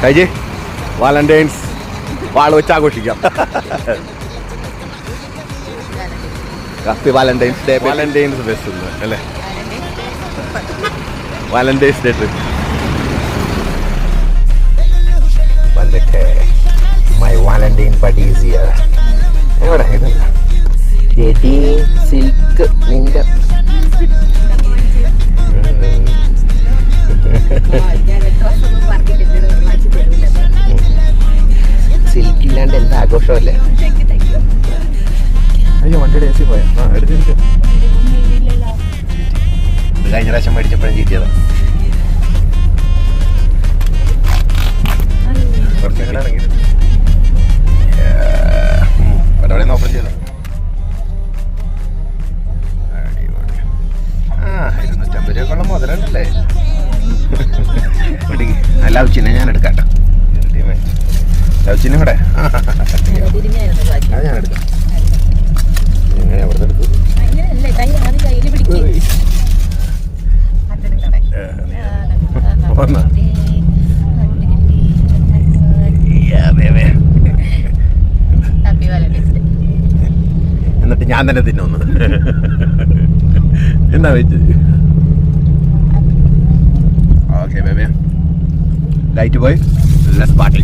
കഴിച്ച് വാലന്റൈൻസ് വാൾ വെച്ച് ആഘോഷിക്കാം. Happy Valentine's day. Valentine's best അല്ലേ? വാലന്റൈൻസ് ഡേ ട്രിപ്പ് വന്നിട്ട് my Valentine party is here. എവിടെ ഇതല്ല ചേട്ടി സിൽക്ക് നിന്റെ സിൽക്കില്ലാണ്ട് എന്താ ആഘോഷമല്ലേ? അയ്യോ വണ്ടിയുടെ എ സി പോയാ? എടുത്തിട്ട് കഴിഞ്ഞ പ്രാവശ്യം മേടിച്ചപ്പോഴും ചീറ്റിയതാ. കുറച്ചെങ്ങനെ ഇറങ്ങി അവിടെ ഓപ്പൺ ചെയ്ത 250 രൂപക്കുള്ള മുതലുണ്ടല്ലേ? ലൗച്ചിനെ ഞാൻ എടുക്കാം കേട്ടോ. ലൗച്ചിനെ കൂടെ അത് ഞാൻ എടുക്കാം. എങ്ങനെ അവിടെ എടുത്തു? എന്നിട്ട് ഞാൻ തന്നെ തിന്നൊന്ന് എന്താ വെച്ച്. ഓക്കെ ബേബി ലൈറ്റ് പോയി ലെറ്റ്സ് പാർട്ടി.